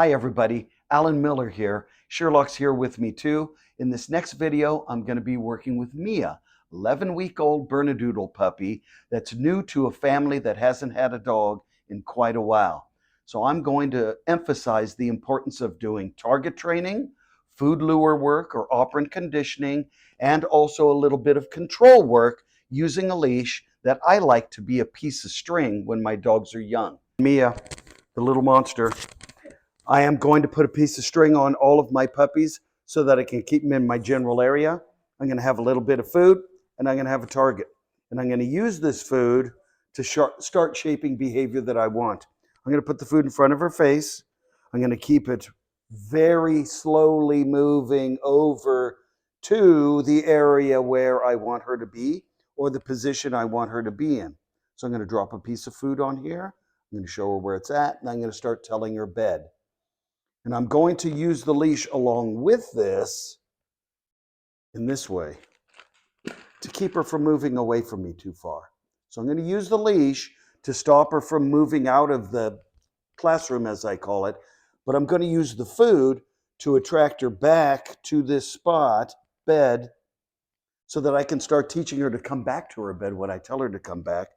Hi everybody, Alan Miller here. Sherlock's here with me too. In this next video, I'm going to be working with Mia, 11-week-old Bernedoodle puppy that's new to a family that hasn't had a dog in quite a while. So I'm going to emphasize the importance of doing target training, food lure work or operant conditioning, and also a little bit of control work using a leash that I like to be a piece of string when my dogs are young. Mia, the little monster, I am going to put a piece of string on all of my puppies so that I can keep them in my general area. I'm going to have a little bit of food and I'm going to have a target. And I'm going to use this food to start shaping behavior that I want. I'm going to put the food in front of her face. I'm going to keep it very slowly moving over to the area where I want her to be or the position I want her to be in. So I'm going to drop a piece of food on here. I'm going to show her where it's at, and I'm going to start telling her bed. And I'm going to use the leash along with this in this way to keep her from moving away from me too far. So I'm going to use the leash to stop her from moving out of the classroom, as I call it, but I'm going to use the food to attract her back to this spot, bed, so that I can start teaching her to come back to her bed when I tell her to come back.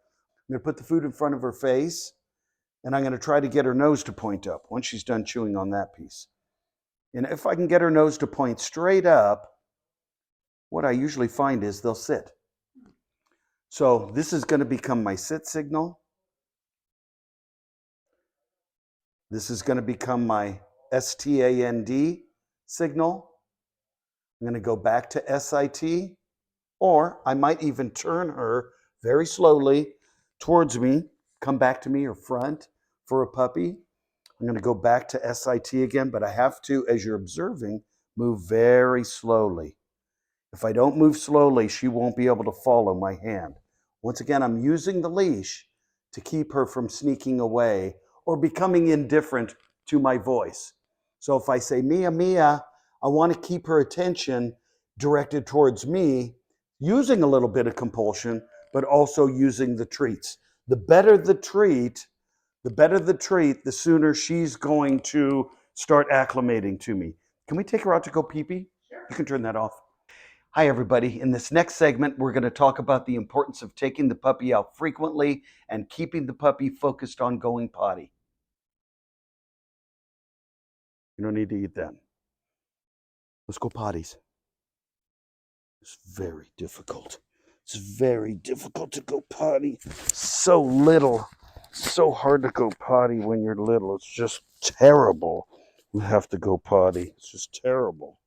I'm going to put the food in front of her face, and I'm going to try to get her nose to point up once she's done chewing on that piece. And if I can get her nose to point straight up, what I usually find is they'll sit. So this is going to become my sit signal. This is going to become my STAND signal. I'm going to go back to SIT, or I might even turn her very slowly towards me, come back to me or front for a puppy. I'm going to go back to SIT again, but I have to, as you're observing, move very slowly. If I don't move slowly, she won't be able to follow my hand. Once again, I'm using the leash to keep her from sneaking away or becoming indifferent to my voice. So if I say, Mia, Mia, I want to keep her attention directed towards me, using a little bit of compulsion, but also using the treats. The better the treat, the sooner she's going to start acclimating to me. Can we take her out to go pee-pee? Sure. You can turn that off. Hi everybody. In this next segment, we're going to talk about the importance of taking the puppy out frequently and keeping the puppy focused on going potty. You don't need to eat that. Let's go potties. It's very difficult. It's very difficult to go potty. So little. So hard to go potty when you're little. It's just terrible. You have to go potty. It's just terrible.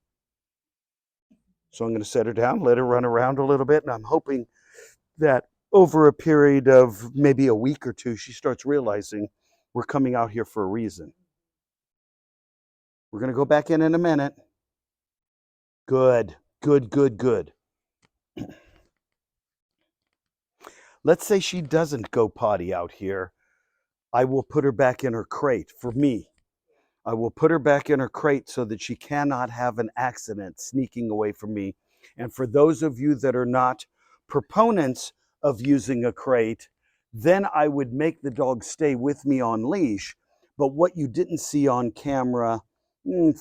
So I'm going to set her down, let her run around a little bit, and I'm hoping that over a period of maybe a week or two, she starts realizing we're coming out here for a reason. We're going to go back in a minute. Good, good, good, good. Let's say she doesn't go potty out here. I will put her back in her crate for me. I will put her back in her crate so that she cannot have an accident sneaking away from me. And for those of you that are not proponents of using a crate, then I would make the dog stay with me on leash. But what you didn't see on camera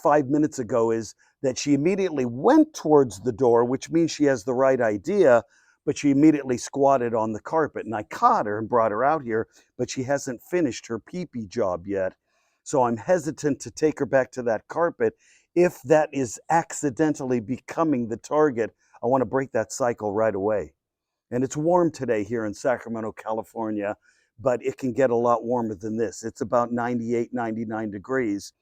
5 minutes ago is that she immediately went towards the door, which means she has the right idea, but she immediately squatted on the carpet. And I caught her and brought her out here, but she hasn't finished her pee-pee job yet. So I'm hesitant to take her back to that carpet. If that is accidentally becoming the target, I want to break that cycle right away. And it's warm today here in Sacramento, California, but it can get a lot warmer than this. It's about 98, 99 degrees.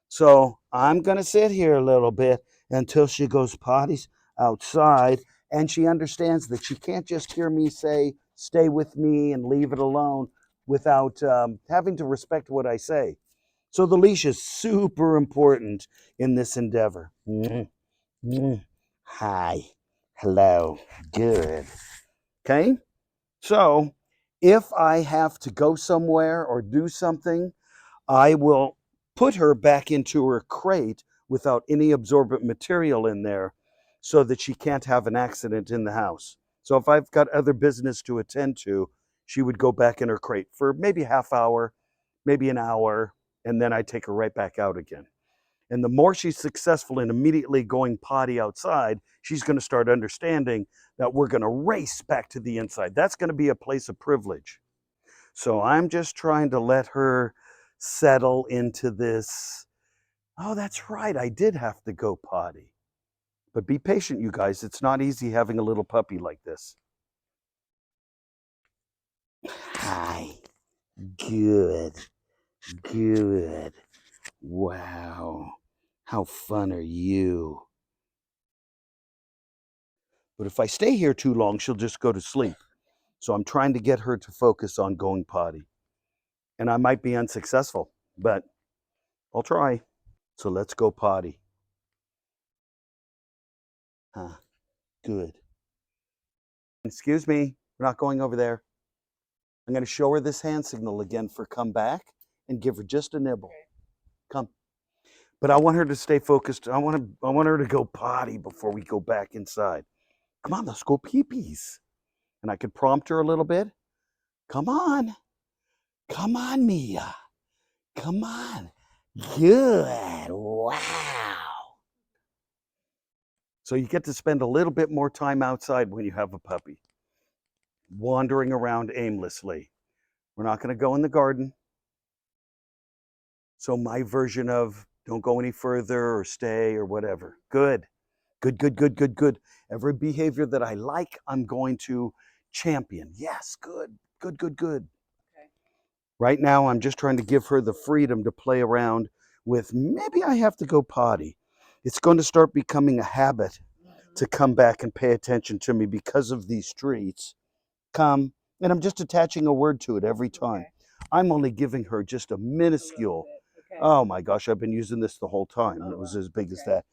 So I'm going to sit here a little bit until she goes potties outside, and she understands that she can't just hear me say, stay with me and leave it alone without having to respect what I say. So the leash is super important in this endeavor. Hi. Hello. Good. Okay? So if I have to go somewhere or do something, I will put her back into her crate without any absorbent material in there so that she can't have an accident in the house. So if I've got other business to attend to, she would go back in her crate for maybe a half hour, maybe an hour, and then I take her right back out again. And the more she's successful in immediately going potty outside, she's going to start understanding that we're going to race back to the inside. That's going to be a place of privilege. So I'm just trying to let her settle into this. Oh, that's right. I did have to go potty. But be patient, you guys. It's not easy having a little puppy like this. Hi. Good. Good. Wow. How fun are you? But if I stay here too long, she'll just go to sleep. So I'm trying to get her to focus on going potty. And I might be unsuccessful, but I'll try. So let's go potty. Good. Excuse me, we're not going over there. I'm going to show her this hand signal again for come back and give her just a nibble. Come. But I want her to stay focused. I want her to go potty before we go back inside. Come on, let's go pee-pees. And I could prompt her a little bit. Come on. Come on, Mia. Come on. Good. Wow. So you get to spend a little bit more time outside when you have a puppy, wandering around aimlessly. We're not going to go in the garden. So my version of don't go any further or stay or whatever. Good. Good, good, good, good, good. Every behavior that I like, I'm going to champion. Yes, good, good, good, good. Okay. Right now, I'm just trying to give her the freedom to play around with maybe I have to go potty. It's going to start becoming a habit to come back and pay attention to me because of these treats. Come, and I'm just attaching a word to it every time. Okay. I'm only giving her just a minuscule. Okay. Oh my gosh, I've been using this the whole time. It was as big as that.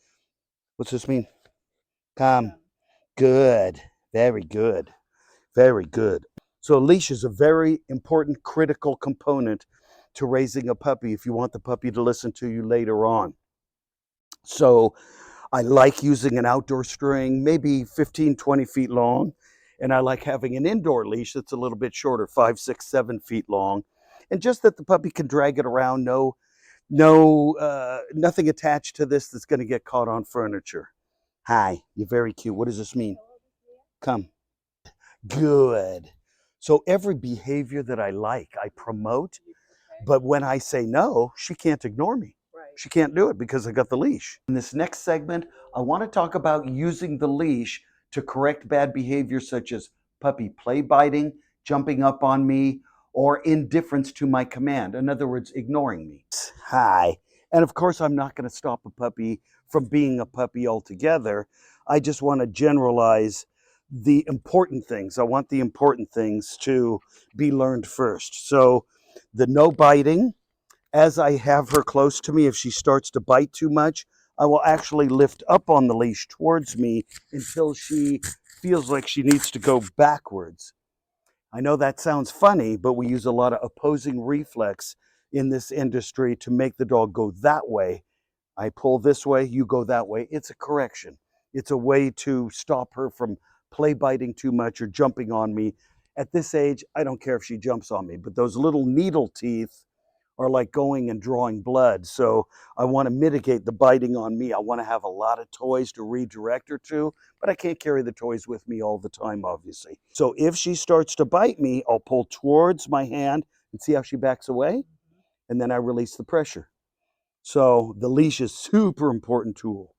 What's this mean? Come. Good. Very good. Very good. So a leash is a very important, critical component to raising a puppy if you want the puppy to listen to you later on. So I like using an outdoor string, maybe 15, 20 feet long. And I like having an indoor leash that's a little bit shorter, 5, 6, 7 feet long. And just that the puppy can drag it around. Nothing attached to this that's going to get caught on furniture. Hi, you're very cute. What does this mean? Come. Good. So every behavior that I like, I promote. But when I say no, she can't ignore me. She can't do it because I got the leash. In this next segment, I want to talk about using the leash to correct bad behavior such as puppy play biting, jumping up on me, or indifference to my command. In other words, ignoring me. Hi. And of course, I'm not going to stop a puppy from being a puppy altogether. I just want to generalize the important things. I want the important things to be learned first. So the no biting, as I have her close to me, if she starts to bite too much, I will actually lift up on the leash towards me until she feels like she needs to go backwards. I know that sounds funny, but we use a lot of opposing reflex in this industry to make the dog go that way. I pull this way, you go that way. It's a correction. It's a way to stop her from play biting too much or jumping on me. At this age, I don't care if she jumps on me, but those little needle teeth are like going and drawing blood. So I want to mitigate the biting on me. I want to have a lot of toys to redirect her to, but I can't carry the toys with me all the time, obviously. So if she starts to bite me, I'll pull towards my hand and see how she backs away. And then I release the pressure. So the leash is a super important tool.